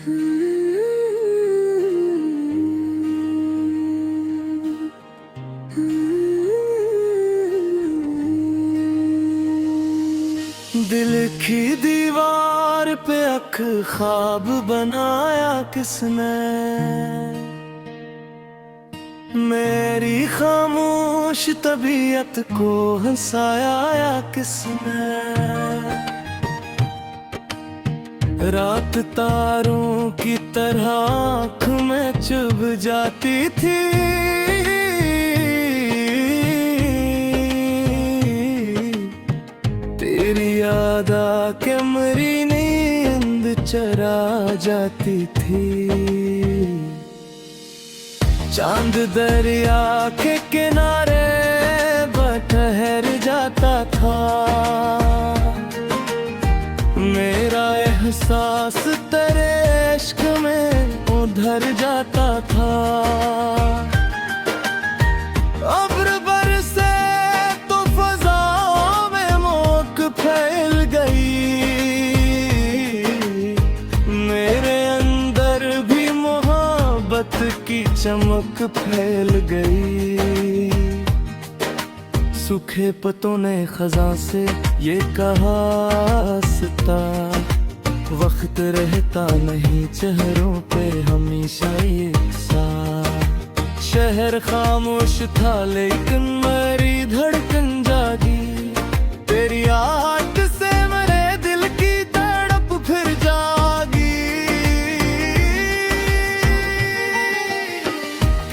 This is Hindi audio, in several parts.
दिल की दीवार पे अख ख्वाब बनाया किसने, मेरी खामोश तबीयत को हंसाया या किसने। रात तारों की तरह आँख में चुभ जाती थी, तेरी याद आके मेरी नींद चरा जाती थी। चांद दरिया के किनारे ठहर जाता था, मेरा एहसास तेरे इश्क में उधर जाता था। अब्र बरसे तो फज़ाओं में मोक फैल गई, मेरे अंदर भी मोहब्बत की चमक फैल गई। सूखे पत्तों ने खज़ां से ये कहा हंसता, वक्त रहता नहीं चेहरों पे हमेशा एक सा। शहर खामोश था लेकिन मेरी धड़कन जागी, तेरी आहट से मेरे दिल की तड़प फिर जागी।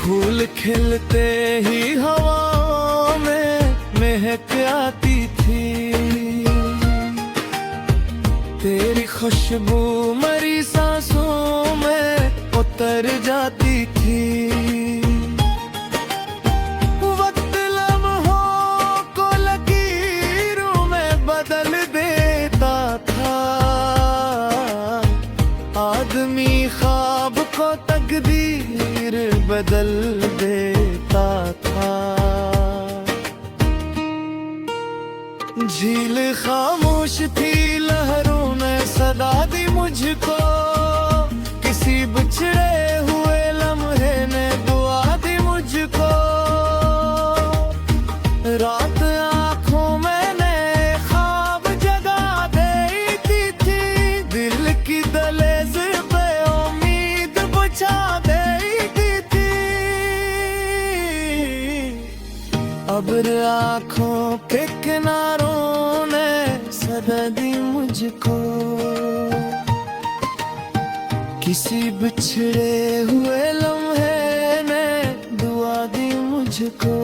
फूल खिलते ही हवाओं में महक आती थी, तेरी खुशबू मेरी सांसों में उतर जाती थी। वक्त लम्हों को लकीरों में बदल देता था, आदमी ख्वाब को तकदीर बदल देता था। झील खामोश थी, लहरों ने सदा दी मुझको, किसी बिछड़े हुए लम्हे ने दुआ दी मुझको। रात आँखों में नए ख्वाब जगा देती थी, दिल की दहलीज पे उम्मीद बुझा देती थी। अब्र आँखों के किनारों ने सदा दी मुझको, किसी बिछड़े हुए लम्हे ने दुआ दी मुझको।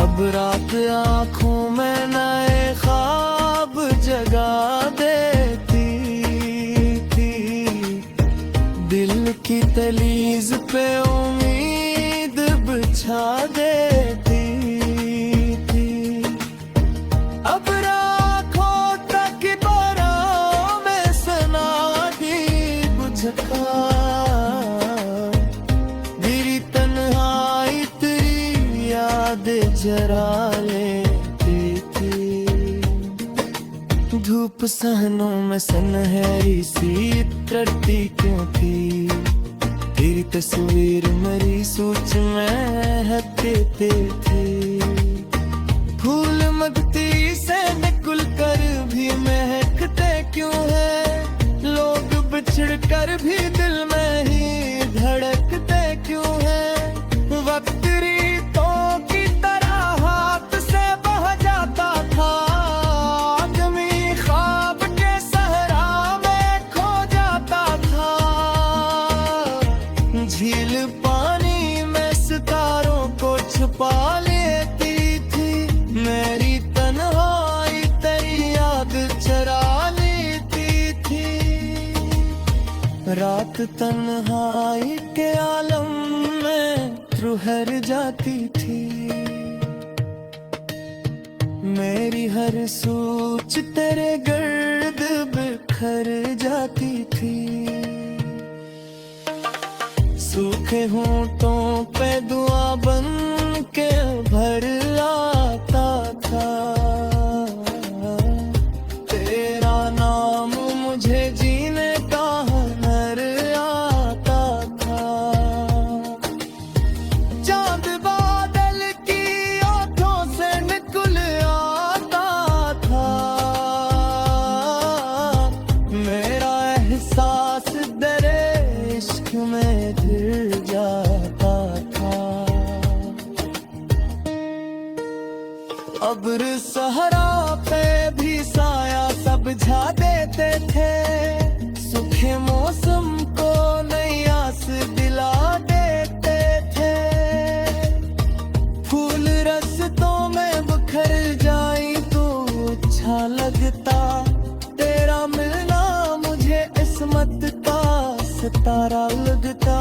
अब रात आँखों में नए ख्वाब जगा देती थी, दिल की दहलीज पे उम्मीद बिछा देती थी। अब आँखों तक बारों में सनादी बुझका, मेरी तन्हाई तेरी याद जरा लेती थी। धूप सहनों में सुनहरी सी तरती क्यों थी, तेरी तस्वीर मेरी सोच में हटते थे। फूल मगती से निकल कर भी महकते क्यों है, लोग बिछड़ कर भी दिल में ही धड़कते क्यों है। वक्त रीतों की तरह हाथ से बह जाता था, आदमी ख्वाब के सहरा में खो जाता था। झील पानी में सितारों को छुपा लेती थी, मेरी तन्हाई तेरी याद चरा लेती थी। रात तन्हाई के आलम में ठहर जाती थी, मेरी हर सोच तेरे गर्द बिखर जाती थी। सूखे होंठों पे दुआ बन के भर आता था, तेरा नाम मुझे जीना बुझा देते थे, सूखे मौसम को नई आस दिला देते थे। फूल रस्तों में बिखर जाई तो अच्छा लगता, तेरा मिलना मुझे किस्मत का सितारा लगता।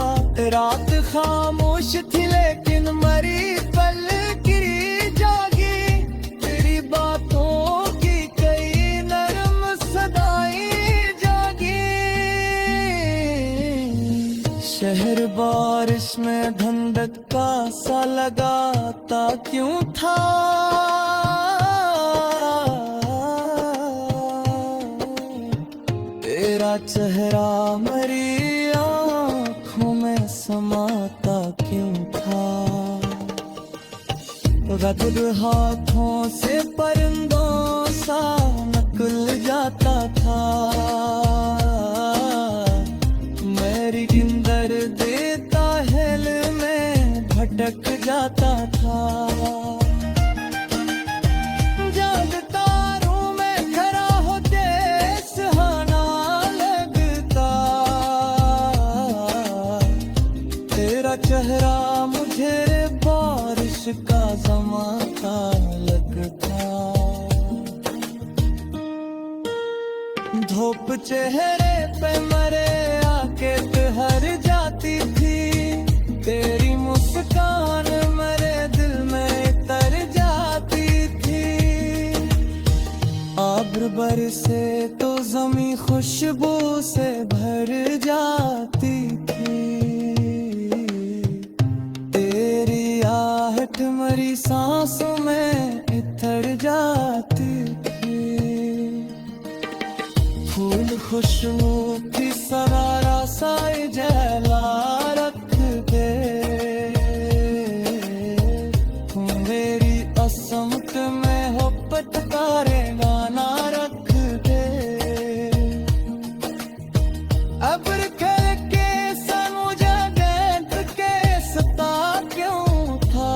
रात खामोश थी लेकिन मरी पल गिरी जागी, तेरी बातों की कई नरम सदाएं जागी। शहर बारिश में धंधका सा लगाता क्यों था, तेरा चेहरा मेरी आँखों में समाता क्यों था। रगड़ हाथों से परिंदों सा नकल जाता था, मेरी गिंदर देता हेल में भटक जाता था। चेहरा मुझे बारिश का ज़माना लगता, धूप चेहरे पे मरे आके ठहर जाती थी, तेरी मुस्कान मेरे दिल में तर जाती थी। आब्र बरसे तो ज़मीं खुशबू से भर जाती थी, मरी सांसों में इतर जाती थी। फूल खुशबू की सरारा साए जला रख दे, मेरी असमत में हो पटकारे गाना रख दे। अब्र करके समुझा गैंत के सता क्यों था,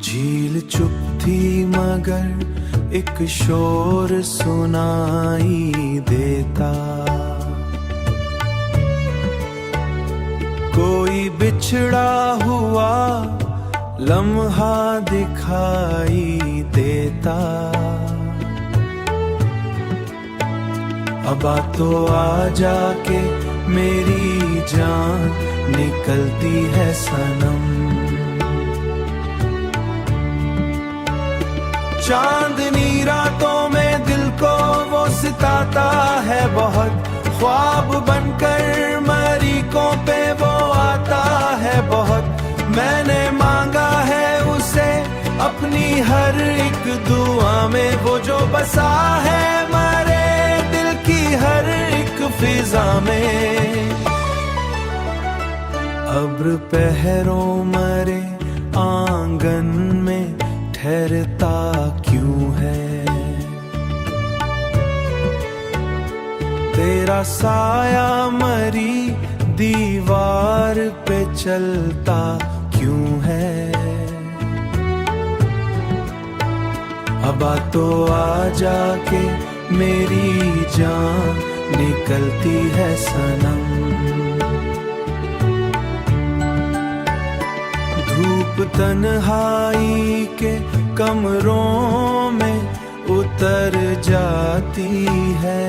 झील चुप थी मगर एक शोर सुनाई देता, कोई बिछड़ा हुआ लम्हा दिखाई देता। अब तो आ जाके मेरी जान निकलती है सनम, चांदनी रातों में दिल को वो सिताता है बहुत, ख्वाब बनकर मरीकों पे वो आता है बहुत। मैंने मांगा है उसे अपनी हर एक दुआ में, वो जो बसा है मेरे दिल की हर एक फिजा में। अब्र पहरों मरे आंगन में ठहरता क्यों है, तेरा साया मरी दीवार पे चलता क्यों है। अब तो आ जाके मेरी जान निकलती है सनम, धूप तन्हाई के कमरों में उतर जाती है,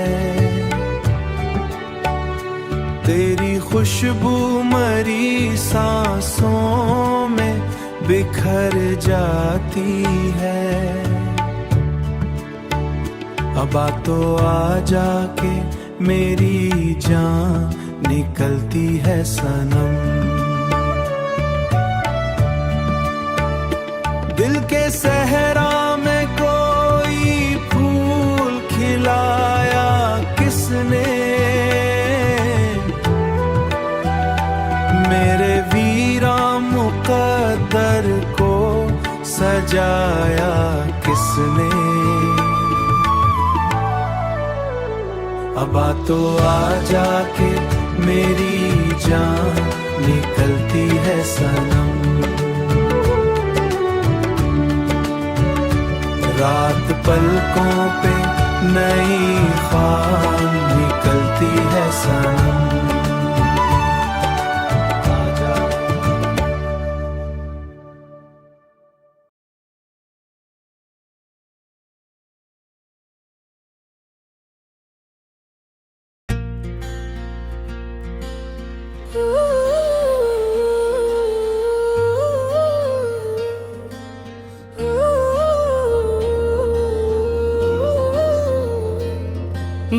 तेरी खुशबू मरी सांसों में बिखर जाती है। अब तो आ जाके मेरी जान निकलती है सनम, दिल के सहरा में कोई फूल खिलाया किसने, घर को सजाया किसने। अब आ तो आ जाके मेरी जान निकलती है सनम। रात पलकों पे नई ख्वाब निकलती है सनम।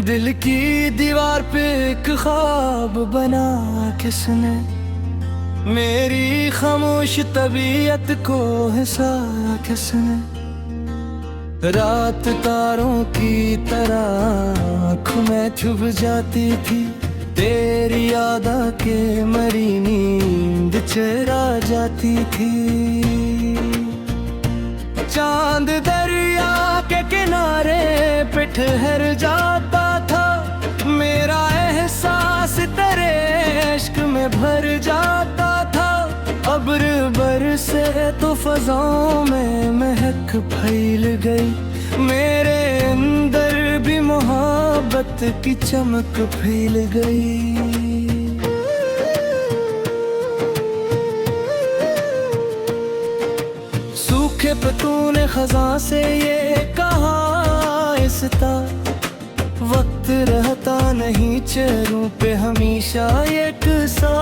दिल की दीवार पे एक ख्वाब बना किसने, मेरी खामोश तबीयत को हिसाया किसने। रात तारों की तरह आँखों में छुप जाती थी, तेरी याद के मरी नींद चरा जाती थी। चांद दरिया के किनारे पे ठहर जाता था, मेरा एहसास तेरे इश्क में भर जाता था। अब्र बरसे तो फज़ाओं में महक फैल गई, मेरे अंदर भी मोहब्बत की चमक फैल गई। सूखे पे तूने खज़ां से ये कहा आहिस्ता, वक्त रहता नहीं चेहरों पे हमेशा एक सा।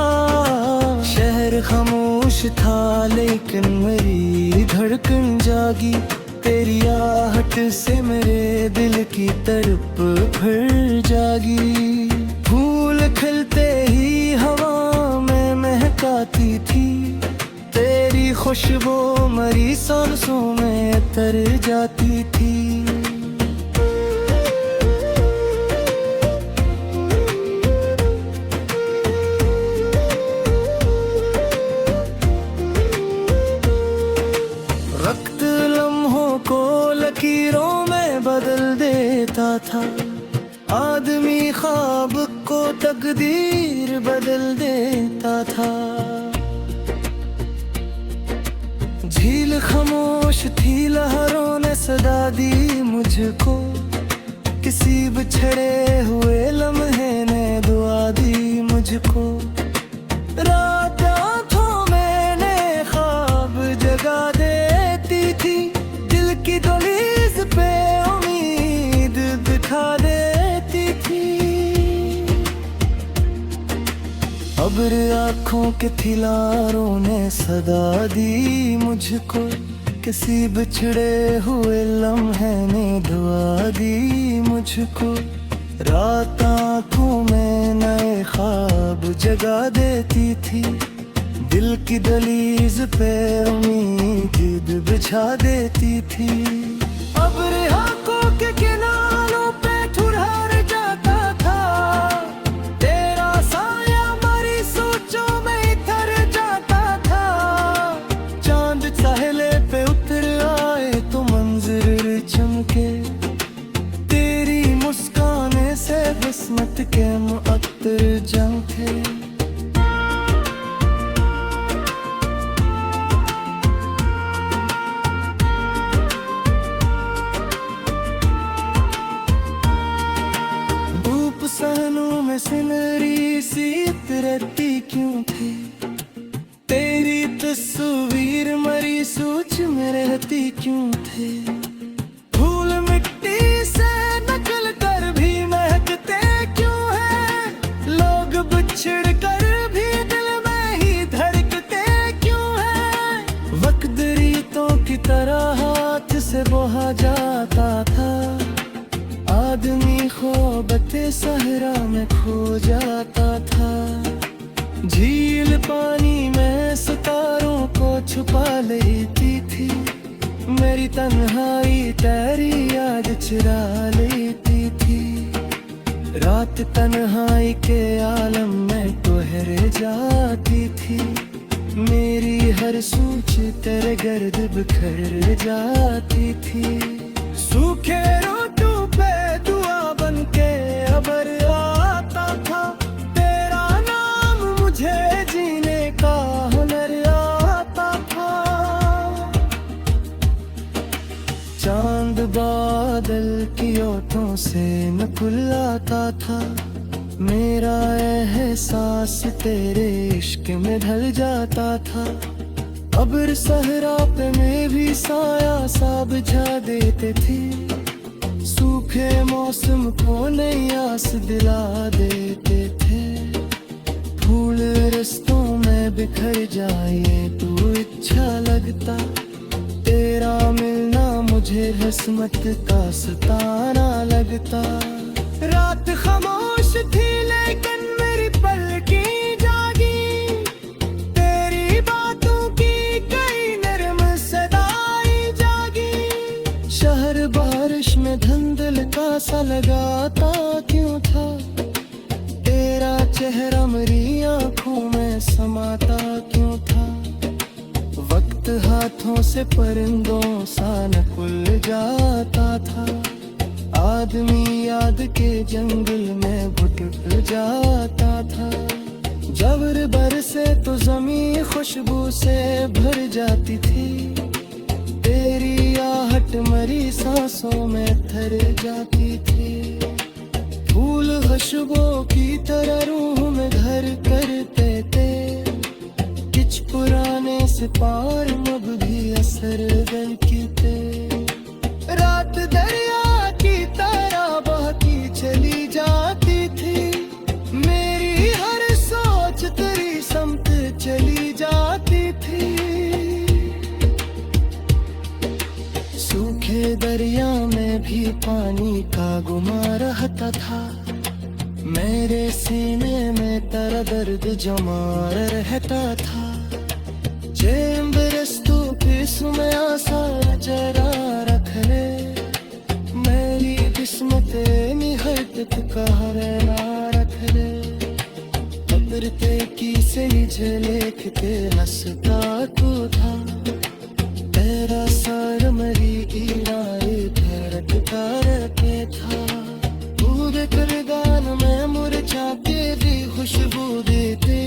शहर खामोश था लेकिन मेरी धड़कन जागी, तेरी आहट से मेरे दिल की तड़प फिर जागी। फूल खिलते ही हवा में महकाती थी, तेरी खुशबू मरी सांसों में तर जाती थी। वक्त लम्हों को लकीरों में बदल देता था, आदमी ख्वाब को तकदीर बदल देता था। झील खामोश थी, लहरों ने सदा दी मुझको, किसी बिछड़े हुए लम्हे ने दुआ दी मुझको। रात आँखों में नए ख्वाब जगा देती थी, दिल की दहलीज पे उम्मीद दिखा देती थी। अब्र आँखों के थिलारों ने सदा दी मुझको, किसी बिछड़े हुए लम्हे ने दुआ दी मुझको। रात आँखों में नए ख्वाब जगा देती थी, दिल की दहलीज पे उम्मीद बिछा देती थी। अब्र आँखों के किनारों पे ठुरहर जाता था, तेरा साया मरी सोचों में इतर जाता था। चांद साहिले पे उतर आए तो मंजर चमके, तेरी मुस्काने से किस्मत के मुअत्तर जम थे। सहनों में सिनरी सी रहती क्यों थी, तेरी तस्वीर मरी सोच में रहती क्यों थे। फूल मिट्टी से नकल कर भी महकते क्यों हैं, लोग बिछड़ कर भी दिल में ही धड़कते क्यों हैं। वक्त रीतों की तरह हाथ से बहा जाता था, आदमी ख्वाबते सहरा में खो जाता था। झील पानी में सितारों को छुपा लेती थी, मेरी तन्हाई तेरी याद चुरा लेती थी। रात तन्हाई के आलम में ठहर जाती थी, मेरी हर सोच तेरे गर्द बिखर जाती थी। सूखे रोटों पे दुआ बन के अबर आता था, तेरा नाम मुझे जीने का हुनर आता था। चांद बादल की ओठों से नकुलाता था, मेरा एहसास तेरे इश्क में ढल जाता था। अब्र सहरा पे मैं भी साया सा बिछा देते थे, सूखे मौसम को नई आस दिला देते थे। फूल रस्तों में बिखर जाए तू अच्छा लगता, तेरा मिलना मुझे किस्मत का सताना लगता। रात खामोश थी लेकिन मेरी पलकें जागी, तेरी बातों की कई नरम सदाएं जागी। शहर बारिश में धुंधलका सा लगाता क्यों था, तेरा चेहरा मेरी आंखों में समाता क्यों था। वक्त हाथों से परिंदों सा नकुल जाता था, आदमी याद के जंगल में भटक जाता था। जबर बरसे तो जमीन खुशबू से भर जाती थी, तेरी आहट मरी सांसों में थर जाती थी। फूल खुशबू की तरह रूह में घर करते थे, किच पुराने सिपार मब भी असर गल की थे। रात दरिया चली जाती थी, मेरी हर सोच तेरी समत चली जाती थी। सूखे दरिया में भी पानी का गुमा रहता था, मेरे सीने में तेरा दर्द जमा रहता था। जेम बरस्तों पे सुमे आसार जरा रख ले, मेरी किस्मत निहरत कहर ना रख ले। अबरते की से निजे लेख के हंसता तू था, तेरा सर मरी गिराए धड़कता रहते था। पूरे करगान में मुरझा के भी खुशबू देते,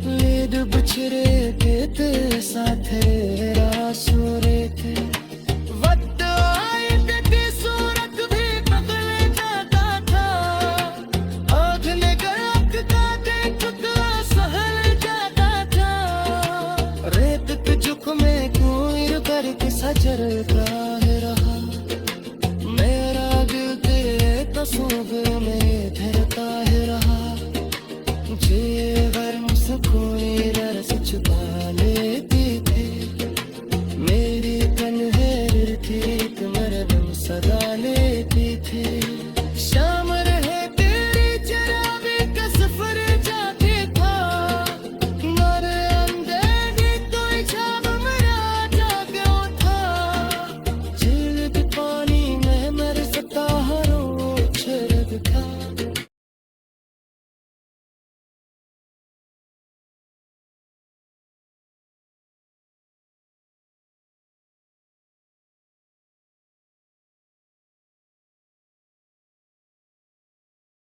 लेद बछरे देते साथ रासो थे। सजरता है रहा मेरा दिल तेरे तस्वीर में धरता है रहा, जे गर्म सुकून रस छुपा ले